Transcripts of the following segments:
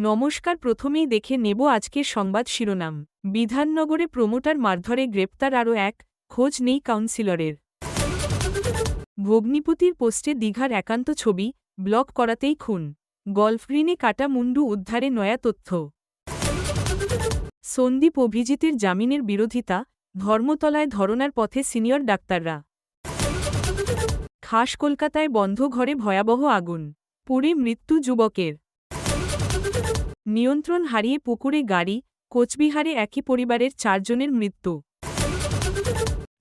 নমস্কার। প্রথমেই দেখে নেব আজকের সংবাদ শিরোনাম। বিধাননগরে প্রমোটার মারধরে গ্রেপ্তার আরও এক, খোঁজ নেই কাউন্সিলরের। ভগ্নিপতির পোস্টে দীঘার একান্ত ছবি, ব্লক করাতেই খুন। গলফগ্রিনে কাটা মুন্ডু উদ্ধারে নয়া তথ্য। সন্দীপ অভিজিতের জামিনের বিরোধিতা, ধর্মতলায় ধরনার পথে সিনিয়র ডাক্তাররা। খাস কলকাতায় বন্ধ ঘরে ভয়াবহ আগুন, পুড়ে মৃত্যু যুবকের। নিয়ন্ত্রণ হারিয়ে পুকুরে গাড়ি, কোচবিহারে একই পরিবারের 4 জনের মৃত্যু।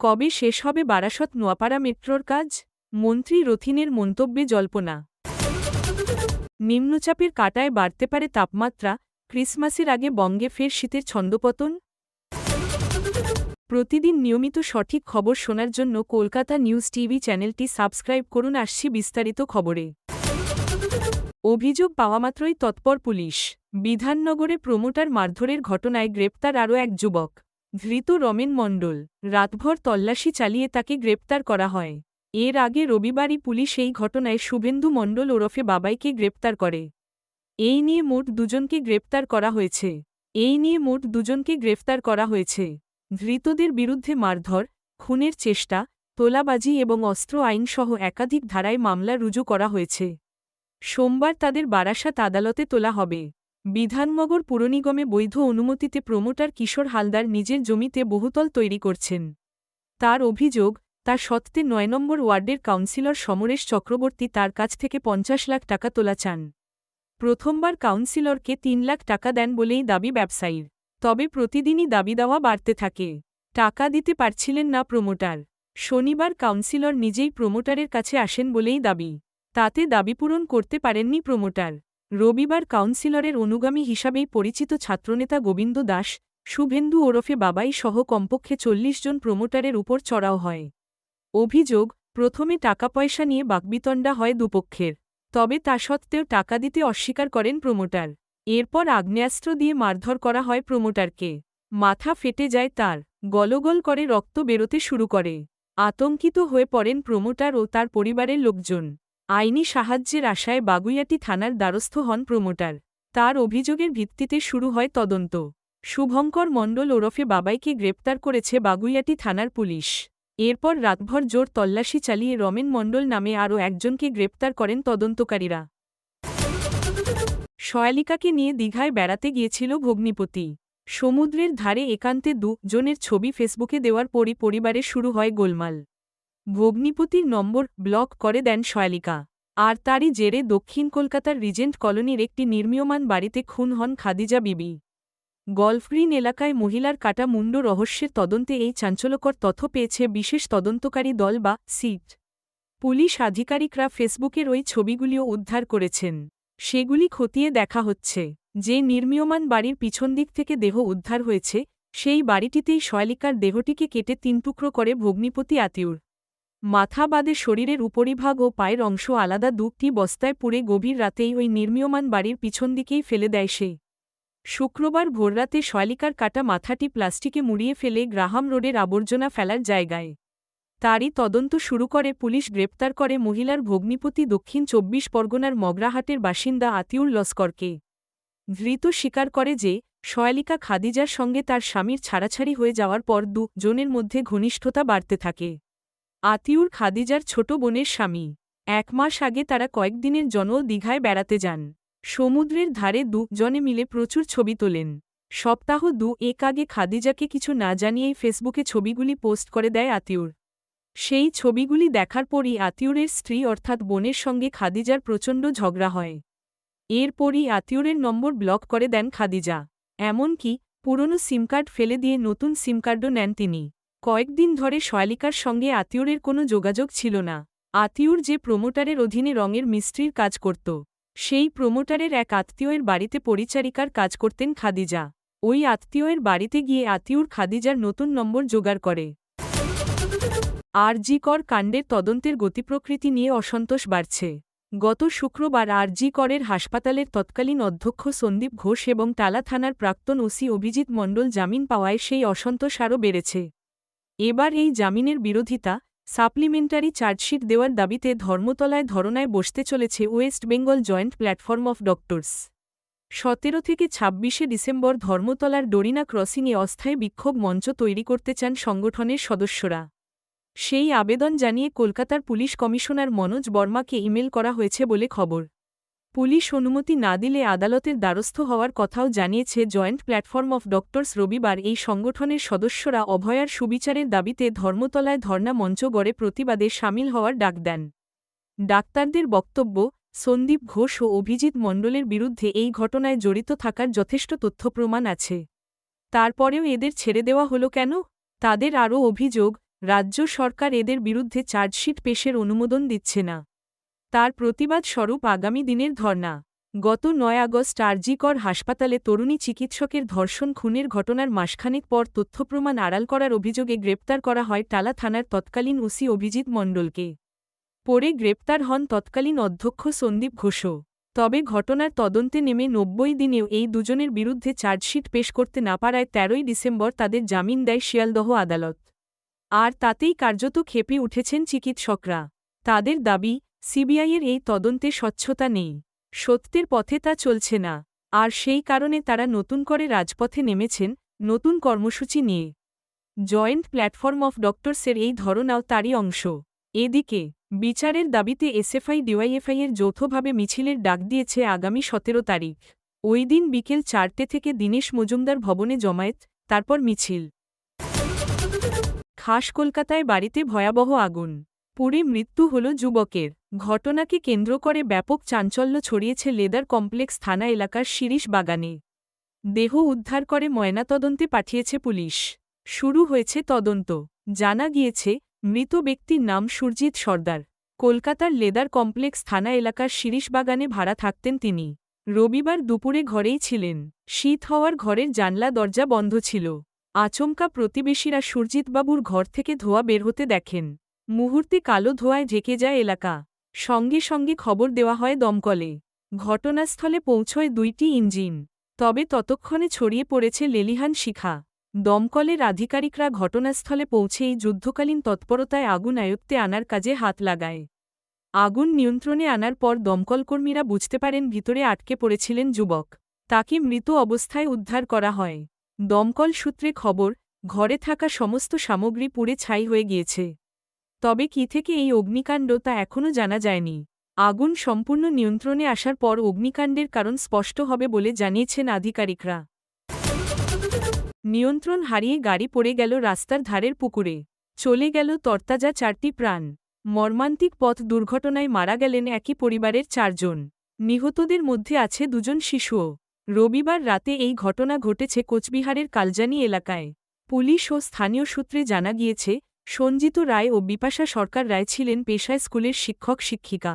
কবে শেষ হবে বারাসত নোয়াপাড়া মেট্রোর কাজ? মন্ত্রী রথিনের মন্তব্যে জল্পনা। নিম্নচাপের কাঁটায় বাড়তে পারে তাপমাত্রা, ক্রিসমাসের আগে বঙ্গে ফের শীতের ছন্দপতন। প্রতিদিন নিয়মিত সঠিক খবর শোনার জন্য কলকাতা নিউজ টিভি চ্যানেলটি সাবস্ক্রাইব করুন। আসছি বিস্তারিত খবরে। অভিযোগ পাওয়ামাত্রই তৎপর পুলিশ। বিধাননগরে প্রমোটার মারধরের ঘটনায় গ্রেপ্তার আরও এক যুবক। ধৃত রমেন মণ্ডল। রাতভর তল্লাশি চালিয়ে তাকে গ্রেপ্তার করা হয়। এর আগে রবিবারই পুলিশ এই ঘটনায় শুভেন্দু মণ্ডল ওরফে বাবাইকে গ্রেপ্তার করে। এই নিয়ে মোট দুজনকে গ্রেপ্তার করা হয়েছে। ধৃতদের বিরুদ্ধে মারধর, খুনের চেষ্টা, তোলাবাজি এবং অস্ত্র আইনসহ একাধিক ধারায় মামলা রুজু করা হয়েছে। সোমবার তাদের বারাসাত আদালতে তোলা হবে। বিধাননগর পুরনিগমে বৈধ অনুমতিতে প্রমোটার কিশোর হালদার নিজের জমিতে বহুতল তৈরি করছেন। তার অভিযোগ, তা সত্ত্বে ৯ নম্বর ওয়ার্ডের কাউন্সিলর সমরেশ চক্রবর্তী তার কাছ থেকে ৫০ লাখ টাকা তোলা চান। প্রথমবার কাউন্সিলরকে ৩ লাখ টাকা দেন বলেই দাবি ব্যবসায়ীর। তবে প্রতিদিনই দাবি দেওয়া বাড়তে থাকে। টাকা দিতে পারছিলেন না প্রমোটার। শনিবার কাউন্সিলর নিজেই প্রমোটারের কাছে আসেন বলেই দাবি। তাতে দাবি পূরণ করতে পারেননি প্রমোটার। রবিবার কাউন্সিলরের অনুগামী হিসাবেই পরিচিত ছাত্রনেতা গোবিন্দ দাস, শুভেন্দু ওরফে বাবাই সহ কমপক্ষে ৪০ জন প্রমোটারের উপর চড়াও হয়। অভিযোগ, প্রথমে টাকা পয়সা নিয়ে বাকবিতণ্ডা হয় দুপক্ষের। তবে তা সত্ত্বেও টাকা দিতে অস্বীকার করেন প্রমোটার। এরপর আগ্নেয়াস্ত্র দিয়ে মারধর করা হয় প্রমোটারকে। মাথা ফেটে যায় তার, গলগল করে রক্ত বেরোতে শুরু করে। আতঙ্কিত হয়ে পড়েন প্রমোটার ও তার পরিবারের লোকজন। আইনি সাহায্যের আশায় বাগুইআটি থানার দ্বারস্থ হন প্রমোটার। তার অভিযোগের ভিত্তিতে শুরু হয় তদন্ত। শুভঙ্কর মণ্ডল ওরফে বাবাইকে গ্রেপ্তার করেছে বাগুইআটি থানার পুলিশ। এরপর রাতভর জোর তল্লাশি চালিয়ে রমেন মণ্ডল নামে আরও একজনকে গ্রেপ্তার করেন তদন্তকারীরা। সয়ালিকাকে নিয়ে দীঘায় বেড়াতে গিয়েছিল ভগ্নিপতি। সমুদ্রের ধারে একান্তে 2 জনের ছবি ফেসবুকে দেওয়ার পরই পরিবারে শুরু হয় গোলমাল। ভগ্নিপতির নম্বর ব্লক করে দেন সয়ালিকা। আর তারই জেরে দক্ষিণ কলকাতার রিজেন্ট কলোনির একটি নির্মীয়মান বাড়িতে খুন হন খাদিজা বিবি। গলফগ্রিন এলাকায় মহিলার কাটা মুন্ড রহস্যের তদন্তে এই চাঞ্চল্যকর তথ্য পেয়েছে বিশেষ তদন্তকারী দল বা সিট। পুলিশ আধিকারিকরা ফেসবুকের ওই ছবিগুলিও উদ্ধার করেছেন। সেগুলি খতিয়ে দেখা হচ্ছে। যে নির্মীয়মান বাড়ির পিছন দিক থেকে দেহ উদ্ধার হয়েছে, সেই বাড়িটিতেই সয়ালিকার দেহটিকে কেটে 3 টুকরো করে ভগ্নিপতি আতিউর। মাথা বাদে শরীরের উপরিভাগ ও পায়ের অংশ আলাদা 2টি বস্তায় পুড়ে গভীর রাতেই ওই নির্মীয়মান বাড়ির পিছন দিকেই ফেলে দেয় সে। শুক্রবার ভোররাতে সয়ালিকার কাটা মাথাটি প্লাস্টিকে মুড়িয়ে ফেলে গ্রাহাম রোডের আবর্জনা ফেলার জায়গায়। তারই তদন্ত শুরু করে পুলিশ। গ্রেপ্তার করে মহিলার ভগ্নিপতি দক্ষিণ 24 পরগনার মগরাহাটের বাসিন্দা আতিউর লস্করকে। ধৃত স্বীকার করে যে, সয়ালিকা খাদিজার সঙ্গে তার স্বামীর ছাড়াছাড়ি হয়ে যাওয়ার পর 2 জনের মধ্যে ঘনিষ্ঠতা বাড়তে থাকে। আতিউর খাদিজার ছোট বোনের স্বামী। 1 মাস আগে তারা কয়েকদিনের জন্য দীঘায় বেড়াতে যান। সমুদ্রের ধারে 2 জনে মিলে প্রচুর ছবি তোলেন। সপ্তাহ 2 আগে খাদিজাকে কিছু না জানিয়েই ফেসবুকে ছবিগুলি পোস্ট করে দেয় আতিউর। সেই ছবিগুলি দেখার পরই আতিউরের স্ত্রী অর্থাৎ বোনের সঙ্গে খাদিজার প্রচণ্ড ঝগড়া হয়। এরপরই আতিউরের নম্বর ব্লক করে দেন খাদিজা। এমনকি পুরনো সিমকার্ড ফেলে দিয়ে নতুন সিমকার্ডও নেন তিনি। কয়েকদিন ধরে সয়ালিকার সঙ্গে আতিউরের কোনো যোগাযোগ ছিল না। আতিউর যে প্রমোটারের অধীনে রঙের মিস্ত্রির কাজ করত, সেই প্রমোটারের এক আত্মীয়ের বাড়িতে পরিচারিকার কাজ করতেন খাদিজা। ওই আত্মীয়ের বাড়িতে গিয়ে আতিউর খাদিজার নতুন নম্বর জোগাড় করে। আরজি কর কাণ্ডের তদন্তের গতিপ্রকৃতি নিয়ে অসন্তোষ বাড়ছে। গত শুক্রবার আরজি করের হাসপাতালের তৎকালীন অধ্যক্ষ সন্দীপ ঘোষ এবং টালা থানার প্রাক্তন ওসি অভিজিৎ মণ্ডল জামিন পাওয়ায় সেই অসন্তোষ আরও বেড়েছে। এবার এই জামিনের বিরোধিতা, সাপ্লিমেন্টারি চার্জশিট দেওয়ার দাবিতে ধর্মতলায় ধরনায় বসতে চলেছে West Bengal joint platform of doctors. 17 থেকে 26 ডিসেম্বর ধর্মতলার ডোরিনা ক্রসিংয়ে অস্থায়ী বিক্ষোভ মঞ্চ তৈরি করতে চান সংগঠনের সদস্যরা। সেই আবেদন জানিয়ে কলকাতার পুলিশ কমিশনার মনোজ বর্মাকে ইমেল করা হয়েছে বলে খবর। পুলিশ অনুমতি না দিলে আদালতের দ্বারস্থ হওয়ার কথাও জানিয়েছে জয়েন্ট প্ল্যাটফর্ম অফ ডক্টরস। রবিবার এই সংগঠনের সদস্যরা অভয়ার সুবিচারের দাবিতে ধর্মতলায় ধর্ণা মঞ্চ গড়ে প্রতিবাদে সামিল হওয়ার ডাক দেন। ডাক্তারদের বক্তব্য, সন্দীপ ঘোষ ও অভিজিৎ মণ্ডলের বিরুদ্ধে এই ঘটনায় জড়িত থাকার যথেষ্ট তথ্য প্রমাণ আছে। তারপরেও এদের ছেড়ে দেওয়া হলো কেন? তাদের আরও অভিযোগ, রাজ্য সরকার এদের বিরুদ্ধে চার্জশিট পেশের অনুমোদন দিচ্ছে না। তার প্রতিবাদ স্বরূপ আগামী দিনের ধর্না। গত 9 আগস্ট আরজিকর হাসপাতালে তরুণী চিকিৎসকের ধর্ষণ খুনের ঘটনার মাসখানেক পর তথ্যপ্রমাণ আড়াল করার অভিযোগে গ্রেপ্তার করা হয় টালা থানার তৎকালীন ওসি অভিজিৎ মণ্ডলকে। পরে গ্রেপ্তার হন তৎকালীন অধ্যক্ষ সন্দীপ ঘোষও। তবে ঘটনার তদন্তে নেমে 90 দিনেও এই দুজনের বিরুদ্ধে চার্জশিট পেশ করতে না পারায় 13 ডিসেম্বর তাদের জামিন দেয় শিয়ালদহ আদালত। আর তাতেই কার্যত ক্ষেপে উঠেছেন চিকিৎসকরা। তাদের দাবি, সিবিআইয়ের এই তদন্তে স্বচ্ছতা নেই, সত্যের পথে তা চলছে না। আর সেই কারণে তারা নতুন করে রাজপথে নেমেছেন, নতুন কর্মসূচি নিয়ে। জয়েন্ট প্ল্যাটফর্ম অফ ডক্টরসের এই ধরনাও তারই অংশ। এদিকে বিচারের দাবিতে এসএফআই ডিওয়াইএফআইয়ের যৌথভাবে মিছিলের ডাক দিয়েছে আগামী 17 তারিখ। ওই দিন বিকেল 4টে থেকে দীনেশ মজুমদার ভবনে জমায়েত, তারপর মিছিল। খাস কলকাতায় বাড়িতে ভয়াবহ আগুন, পুড়ে মৃত্যু হল যুবকের। ঘটনাকে কেন্দ্র করে ব্যাপক চাঞ্চল্য ছড়িয়েছে লেদার কমপ্লেক্স থানা এলাকার শিরিশ বাগানে। দেহ উদ্ধার করে ময়নাতদন্তে পাঠিয়েছে পুলিশ। শুরু হয়েছে তদন্ত। জানা গিয়েছে, মৃত ব্যক্তির নাম সুরজিৎ সর্দার। কলকাতার লেদার কমপ্লেক্স থানা এলাকার শিরিশ বাগানে ভাড়া থাকতেন তিনি। রবিবার দুপুরে ঘরেই ছিলেন। শীত হওয়ার ঘরের জানলা দরজা বন্ধ ছিল। আচমকা প্রতিবেশীরা সুরজিৎবাবুর ঘর থেকে ধোঁয়া বের হতে দেখেন। মুহূর্তে কালো ধোঁয়ায় ঢেকে যায় এলাকা। সঙ্গে সঙ্গে খবর দেওয়া হয় দমকলে। ঘটনাস্থলে পৌঁছয় 2টি ইঞ্জিন। তবে ততক্ষণে ছড়িয়ে পড়েছে লেলিহান শিখা। দমকলের আধিকারিকরা ঘটনাস্থলে পৌঁছেই যুদ্ধকালীন তৎপরতায় আগুন আয়ত্তে আনার কাজে হাত লাগায়। আগুন নিয়ন্ত্রণে আনার পর দমকলকর্মীরা বুঝতে পারেন ভিতরে আটকে পড়েছিলেন যুবক। তাকে মৃত অবস্থায় উদ্ধার করা হয়। দমকল সূত্রে খবর, ঘরে থাকা সমস্ত সামগ্রী পুড়ে ছাই হয়ে গিয়েছে। তবে কী থেকে এই অগ্নিকাণ্ড তা এখনও জানা যায়নি। আগুন সম্পূর্ণ নিয়ন্ত্রণে আসার পর অগ্নিকাণ্ডের কারণ স্পষ্ট হবে বলে জানিয়েছেন আধিকারিকরা। নিয়ন্ত্রণ হারিয়ে গাড়ি পড়ে গেল রাস্তার ধারের পুকুরে। চলে গেল তরতাজা 4টি প্রাণ। মর্মান্তিক পথ দুর্ঘটনায় মারা গেলেন একই পরিবারের 4 জন। নিহতদের মধ্যে আছে 2 জন শিশুও। রবিবার রাতে এই ঘটনা ঘটেছে কোচবিহারের কালজানি এলাকায়। পুলিশ ও স্থানীয় সূত্রে জানা গিয়েছে, সঞ্জিত রায় ও বিপাশা সরকার রায় ছিলেন পেশায় স্কুলের শিক্ষক-শিক্ষিকা।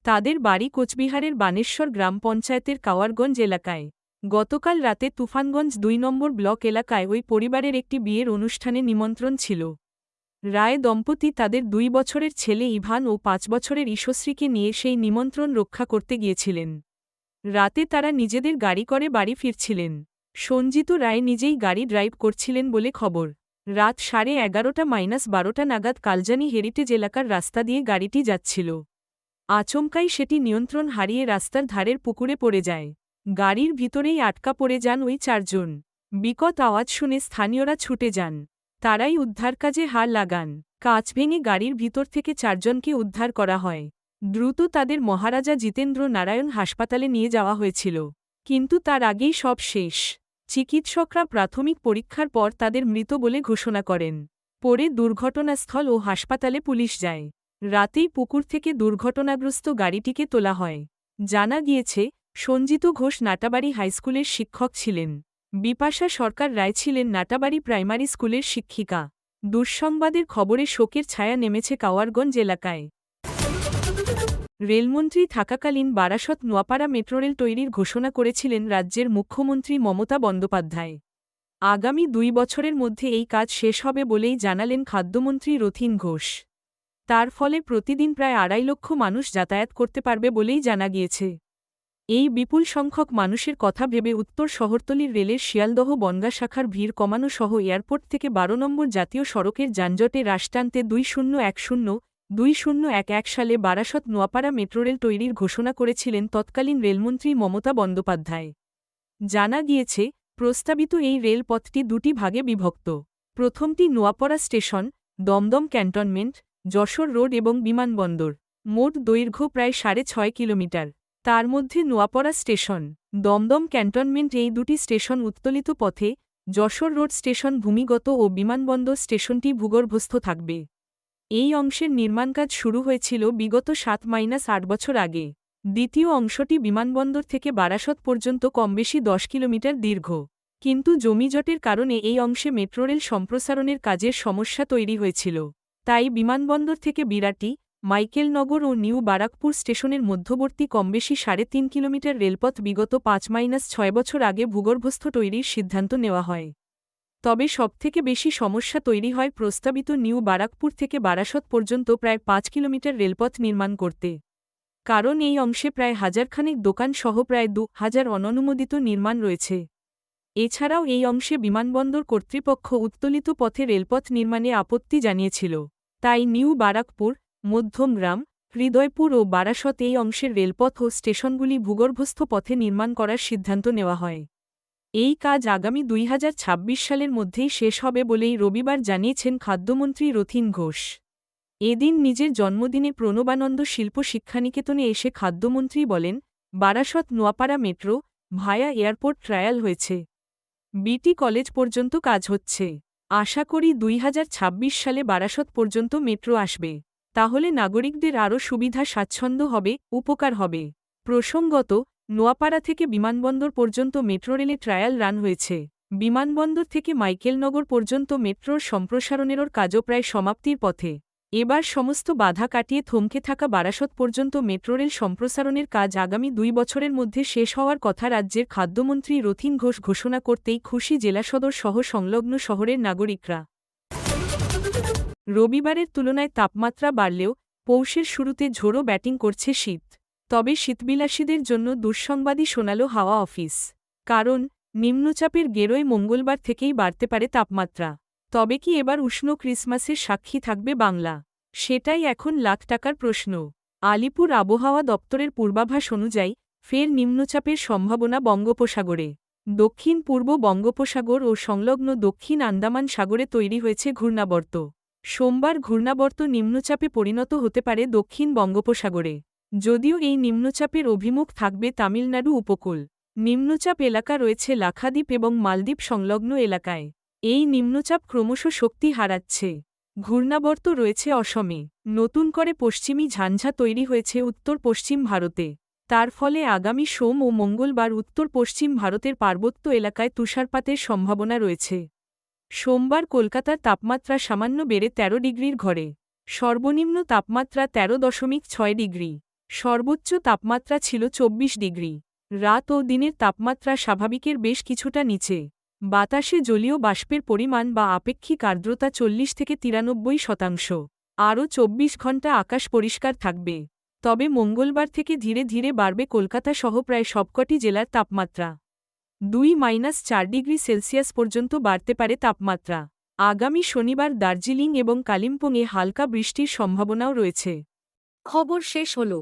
তাদের বাড়ি কোচবিহারের বানেশ্বর গ্রাম পঞ্চায়েতের কাওয়ারগঞ্জ এলাকায়। গতকাল রাতে তুফানগঞ্জ 2 নম্বর ব্লক এলাকায় ওই পরিবারের একটি বিয়ের অনুষ্ঠানে নিমন্ত্রণ ছিল। রায় দম্পতি তাদের 2 বছরের ছেলে ইভান ও 5 বছরের ইশশ্রীকে নিয়ে সেই নিমন্ত্রণ রক্ষা করতে গিয়েছিলেন। রাতে তারা নিজেদের গাড়ি করে বাড়ি ফিরছিলেন। সঞ্জিত রায় নিজেই গাড়ি ড্রাইভ করছিলেন বলে খবর। রাত 11:30-12 নাগাদ কালজানি হেরিটেজ এলাকার রাস্তা দিয়ে গাড়িটি যাচ্ছিল। আচমকাই সেটি নিয়ন্ত্রণ হারিয়ে রাস্তার ধারের পুকুরে পড়ে যায়। গাড়ির ভিতরেই আটকা পড়ে যান ওই 4 জন। বিকট আওয়াজ শুনে স্থানীয়রা ছুটে যান। তারাই উদ্ধার কাজে হাত লাগান। কাঁচ ভেঙে গাড়ির ভিতর থেকে 4 জনকে উদ্ধার করা হয়। দ্রুত তাদের মহারাজা জিতেন্দ্র নারায়ণ হাসপাতালে নিয়ে যাওয়া হয়েছিল। কিন্তু তার আগেই সব শেষ। চিকিৎসকরা প্রাথমিক পরীক্ষার পর তাদের মৃত বলে ঘোষণা করেন। পরে দুর্ঘটনাস্থল ও হাসপাতালে পুলিশ যায়। রাতেই পুকুর থেকে দুর্ঘটনাগ্রস্ত গাড়িটিকে তোলা হয়। জানা গিয়েছে, সঞ্জিত ঘোষ নাটাবাড়ি হাইস্কুলের শিক্ষক ছিলেন। বিপাশা সরকার রায় ছিলেন নাটাবাড়ি প্রাইমারি স্কুলের শিক্ষিকা। দুঃসংবাদের খবরে শোকের ছায়া নেমেছে কাওয়ারগঞ্জ এলাকায়। রেলমন্ত্রী থাকাকালীন বারাসত নোয়াপাড়া মেট্রোরেল তৈরির ঘোষণা করেছিলেন রাজ্যের মুখ্যমন্ত্রী মমতা বন্দ্যোপাধ্যায়। আগামী 2 বছরের মধ্যে এই কাজ শেষ হবে বলেই জানালেন খাদ্যমন্ত্রী রথীন ঘোষ। তার ফলে প্রতিদিন প্রায় 2.5 লক্ষ মানুষ যাতায়াত করতে পারবে বলেই জানা গিয়েছে। এই বিপুল সংখ্যক মানুষের কথা ভেবে উত্তর শহরতলির রেলের শিয়ালদহ বনগাঁ শাখার ভিড় কমানো সহ এয়ারপোর্ট থেকে 12 নম্বর জাতীয় সড়কের যানজটে রাশ টানতে 2010 2011 সালে বারাসত নোয়াপাড়া মেট্রোরেল তৈরির ঘোষণা করেছিলেন তৎকালীন রেলমন্ত্রী মমতা বন্দ্যোপাধ্যায়। জানা গিয়েছে, প্রস্তাবিত এই রেলপথটি দুটি ভাগে বিভক্ত। প্রথমটি Noapara station, Dum Dum cantonment, Jessore road এবং বিমানবন্দর। মোট দৈর্ঘ্য প্রায় 6.5 কিলোমিটার। তার মধ্যে নোয়াপাড়া স্টেশন, দমদম ক্যান্টনমেন্ট এই দুটি স্টেশন উত্তোলিত পথে, যশোর রোড স্টেশন ভূমিগত ও বিমানবন্দর স্টেশনটি ভূগর্ভস্থ থাকবে। এই অংশের নির্মাণকাজ শুরু হয়েছিল বিগত 7-8 বছর আগে। দ্বিতীয় অংশটি বিমানবন্দর থেকে বারাসত পর্যন্ত কমবেশি 10 কিলোমিটার দীর্ঘ। কিন্তু জমিজটের কারণে এই অংশে মেট্রোরেল সম্প্রসারণের কাজের সমস্যা তৈরি হয়েছিল। তাই বিমানবন্দর থেকে বিরাটি, মাইকেলনগর ও নিউ বারাকপুর স্টেশনের মধ্যবর্তী কমবেশি 3.5 কিলোমিটার রেলপথ বিগত 5-6 বছর আগে ভূগর্ভস্থ তৈরির সিদ্ধান্ত নেওয়া হয়। তবে সবথেকে বেশি সমস্যা তৈরি হয় প্রস্তাবিত নিউ বারাকপুর থেকে বারাসত পর্যন্ত প্রায় 5 কিলোমিটার রেলপথ নির্মাণ করতে। কারণ এই অংশে প্রায় হাজারখানেক দোকান সহ প্রায় 2000 অননুমোদিত নির্মাণ রয়েছে। এছাড়াও এই অংশে বিমানবন্দর কর্তৃপক্ষ উত্তোলিত পথে রেলপথ নির্মাণে আপত্তি জানিয়েছিল। তাই নিউ বারাকপুর, মধ্যমগ্রাম, হৃদয়পুর ও বারাসত এই অংশের রেলপথ ও স্টেশনগুলি ভূগর্ভস্থ পথে নির্মাণ করার সিদ্ধান্ত নেওয়া হয়। এই কাজ আগামী 2026 সালের মধ্যেই শেষ হবে বলেই রবিবার জানিয়েছেন খাদ্যমন্ত্রী রথীন ঘোষ। এদিন নিজের জন্মদিনে প্রণবানন্দ শিল্প শিক্ষানিকেতনে এসে খাদ্যমন্ত্রী বলেন, বারাসত নোয়াপাড়া মেট্রো, ভায়া এয়ারপোর্ট ট্রায়াল হয়েছে। বিটি কলেজ পর্যন্ত কাজ হচ্ছে। আশা করি 2026 সালে বারাসত পর্যন্ত মেট্রো আসবে। তাহলে নাগরিকদের আরও সুবিধা স্বাচ্ছন্দ্য হবে, উপকার হবে। প্রসঙ্গত, নোয়াপাড়া থেকে বিমানবন্দর পর্যন্ত মেট্রোরেলে ট্রায়াল রান হয়েছে। বিমানবন্দর থেকে মাইকেলনগর পর্যন্ত মেট্রোর সম্প্রসারণেরও কাজও প্রায় সমাপ্তির পথে। এবার সমস্ত বাধা কাটিয়ে থমকে থাকা বারাসত পর্যন্ত মেট্রোরেল সম্প্রসারণের কাজ আগামী 2 বছরের মধ্যে শেষ হওয়ার কথা রাজ্যের খাদ্যমন্ত্রী রথীন ঘোষ ঘোষণা করতেই খুশি জেলা সদর সহ সংলগ্ন শহরের নাগরিকরা। রবিবারের তুলনায় তাপমাত্রা বাড়লেও পৌষের শুরুতে ঝোড়ো ব্যাটিং করছে শীত। তবে শীতবিলাসীদের জন্য দুঃসংবাদই শোনাল হাওয়া অফিস। কারণ, নিম্নচাপের গেরোয় মঙ্গলবার থেকেই বাড়তে পারে তাপমাত্রা। তবে কি এবার উষ্ণ ক্রিসমাসের সাক্ষী থাকবে বাংলা? সেটাই এখন লাখ টাকার প্রশ্ন। আলিপুর আবহাওয়া দপ্তরের পূর্বাভাস অনুযায়ী, ফের নিম্নচাপের সম্ভাবনা বঙ্গোপসাগরে। দক্ষিণ পূর্ব বঙ্গোপসাগর ও সংলগ্ন দক্ষিণ আন্দামান সাগরে তৈরি হয়েছে ঘূর্ণাবর্ত। সোমবার ঘূর্ণাবর্ত নিম্নচাপে পরিণত হতে পারে দক্ষিণ বঙ্গোপসাগরে। যদিও এই নিম্নচাপের অভিমুখ থাকবে তামিলনাড়ু উপকূল। নিম্নচাপ এলাকা রয়েছে লাক্ষাদ্বীপ এবং মালদ্বীপ সংলগ্ন এলাকায়। এই নিম্নচাপ ক্রমশ শক্তি হারাচ্ছে। ঘূর্ণাবর্ত রয়েছে অসমে। নতুন করে পশ্চিমী ঝঞ্ঝা তৈরি হয়েছে উত্তর পশ্চিম ভারতে। তার ফলে আগামী সোম ও মঙ্গলবার উত্তর পশ্চিম ভারতের পার্বত্য এলাকায় তুষারপাতের সম্ভাবনা রয়েছে। সোমবার কলকাতার তাপমাত্রা সামান্য বেড়ে 13 ডিগ্রির ঘরে। সর্বনিম্ন তাপমাত্রা 13.6 ডিগ্রি। সর্বোচ্চ তাপমাত্রা ছিল 24 ডিগ্রি। রাত ও দিনের তাপমাত্রা স্বাভাবিকের বেশ কিছুটা নিচে। বাতাসে জলীয় বাষ্পের পরিমাণ বা আপেক্ষিক আর্দ্রতা 40 থেকে 93%। আরও 24 ঘণ্টা আকাশ পরিষ্কার থাকবে। তবে মঙ্গলবার থেকে ধীরে ধীরে বাড়বে কলকাতা সহ প্রায় সবকটি জেলার তাপমাত্রা। 2-4 ডিগ্রি সেলসিয়াস পর্যন্ত বাড়তে পারে তাপমাত্রা। আগামী শনিবার দার্জিলিং এবং কালিম্পংয়ে হালকা বৃষ্টির সম্ভাবনাও রয়েছে। খবর শেষ হলো।